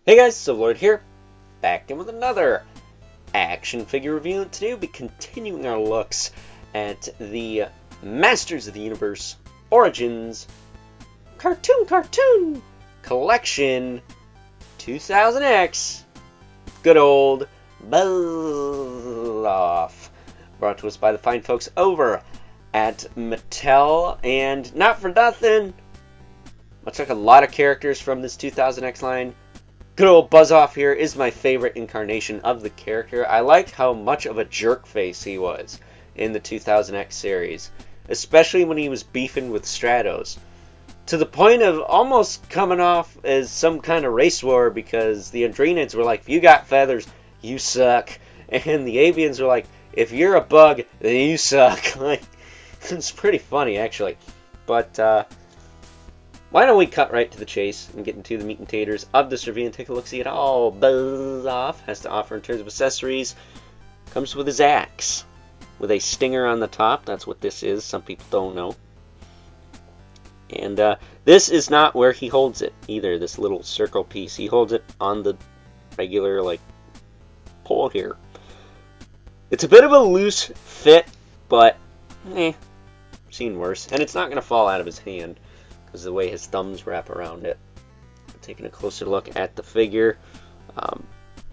Hey guys, Silverlord here, back in with another action figure review. Today we'll be continuing our looks at the Masters of the Universe Origins Cartoon Collection 2000X. Good old Buzz-Off. Brought to us by the fine folks over at Mattel, and not for nothing, much like a lot of characters from this 2000X line, good old Buzz-Off here is my favorite incarnation of the character. I liked how much of a jerk face he was in the 2000X series, especially when he was beefing with Stratos, to the point of almost coming off as some kind of race war, because the Andrenids were like, if you got feathers, you suck, and the Avians were like, if you're a bug, then you suck. Like, it's pretty funny, actually. But why don't we cut right to the chase and get into the meat and taters of this review and take a look-see at all Buzz-Off has to offer in terms of accessories. Comes with his axe, with a stinger on the top. That's what this is. Some people don't know. And this is not where he holds it either, this little circle piece. He holds it on the regular, like, pole here. It's a bit of a loose fit, but, seen worse. And it's not going to fall out of his hand, because the way his thumbs wrap around it. Taking a closer look at the figure.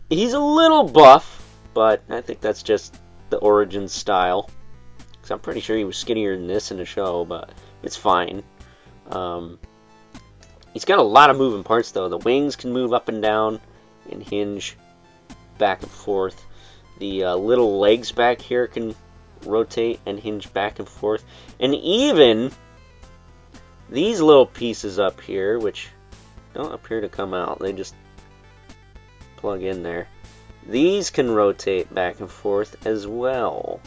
He's a little buff, but I think that's just the origin style. Because I'm pretty sure he was skinnier than this in the show, but it's fine. He's got a lot of moving parts, though. The wings can move up and down and hinge back and forth. The little legs back here can rotate and hinge back and forth. And even these little pieces up here, which don't appear to come out, they just plug in there. These can rotate back and forth as well.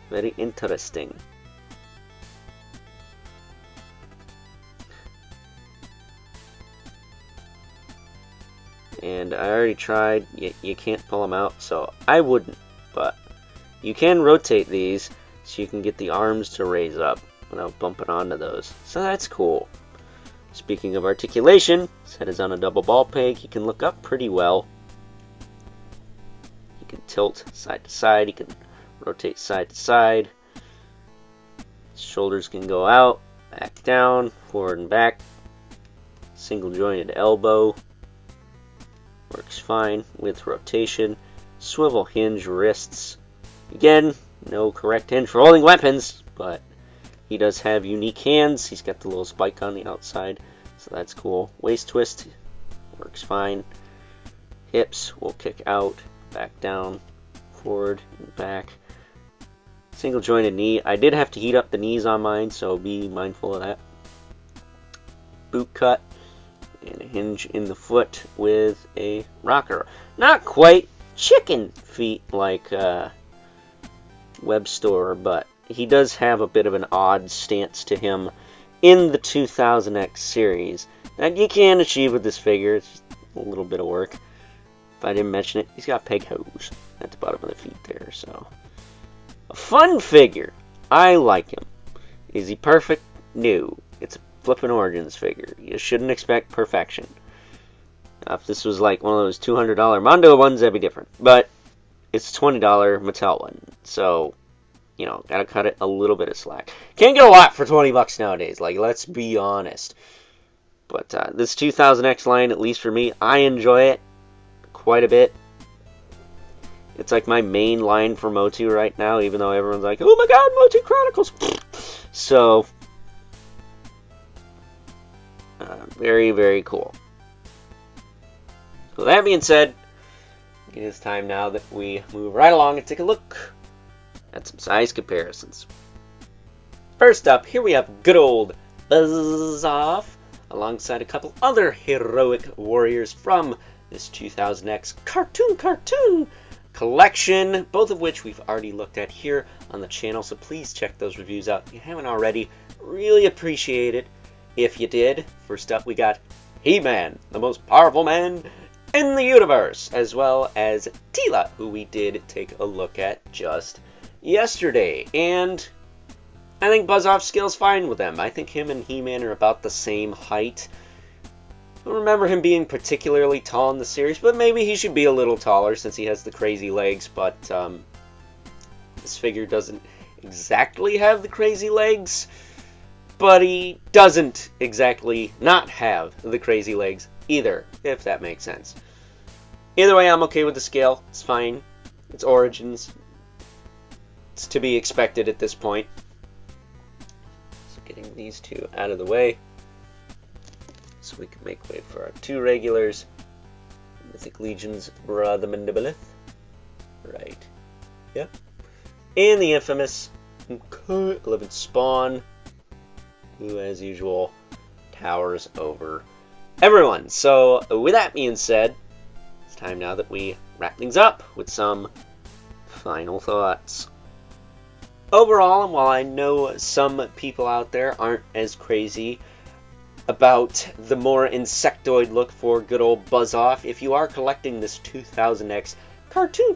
Very interesting. And I already tried, you can't pull them out, so I wouldn't. But you can rotate these so you can get the arms to raise up without bumping onto those. So that's cool. Speaking of articulation, his head is on a double ball peg. He can look up pretty well. He can tilt side to side. He can rotate side to side. His shoulders can go out, back down, forward and back. Single jointed elbow. Works fine with rotation. Swivel hinge wrists. Again, no correct hinge for holding weapons, but he does have unique hands. He's got the little spike on the outside, so that's cool. Waist twist works fine. Hips will kick out, back down, forward, and back. Single jointed knee. I did have to heat up the knees on mine, so be mindful of that. Boot cut. And a hinge in the foot with a rocker. Not quite chicken feet like Web Store, but he does have a bit of an odd stance to him in the 2000X series that you can achieve with this figure. It's just a little bit of work. If I didn't mention it, he's got peg hose at the bottom of the feet there. So, a fun figure. I like him. Is he perfect? No. It's a flippin' Origins figure. You shouldn't expect perfection. If this was like one of those $200 Mondo ones, that'd be different. But it's a $20 Mattel one. So, you know, gotta cut it a little bit of slack. Can't get a lot for 20 bucks nowadays. Like, let's be honest. But this 2000X line, at least for me, I enjoy it quite a bit. It's like my main line for MOTU right now, even though everyone's like, oh my god, MOTU Chronicles! So, very, very cool. So that being said, it is time now that we move right along and take a look at some size comparisons. First up, here we have good old Buzz-Off, alongside a couple other heroic warriors from this 2000X cartoon collection, both of which we've already looked at here on the channel, so please check those reviews out if you haven't already. Really appreciate it if you did. First up, we got He-Man, the most powerful man in the universe, as well as Teela, who we did take a look at just yesterday. And I think Buzz-Off scales fine with them. I think him and He-Man are about the same height. don't remember him being particularly tall in the series, but maybe he should be a little taller since he has the crazy legs, but this figure doesn't exactly have the crazy legs, but he doesn't exactly not have the crazy legs either, if that makes sense. Either way, I'm okay with the scale. It's fine. It's Origins. It's to be expected at this point. So getting these two out of the way so we can make way for our two regulars. Mythic Legions, Brother Mandibilith. Right. Yep. And the infamous 11th Spawn, who, as usual, towers over everyone. So, with that being said, it's time now that we wrap things up with some final thoughts. Overall, and while I know some people out there aren't as crazy about the more insectoid look for good old Buzz-Off, if you are collecting this 2000X cartoon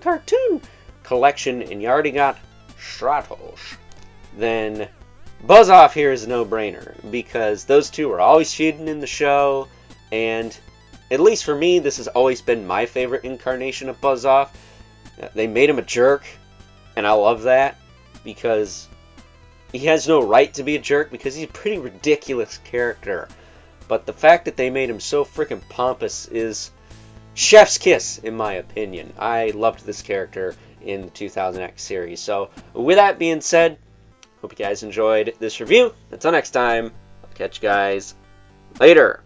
collection and you already got Stratos, then Buzz-Off here is a no-brainer, because those two are always feuding in the show, and at least for me, this has always been my favorite incarnation of Buzz-Off. They made him a jerk, and I love that, because he has no right to be a jerk, because he's a pretty ridiculous character. But the fact that they made him so freaking pompous is chef's kiss, in my opinion. I loved this character in the 2000X series. So, with that being said, hope you guys enjoyed this review. Until next time, I'll catch you guys later.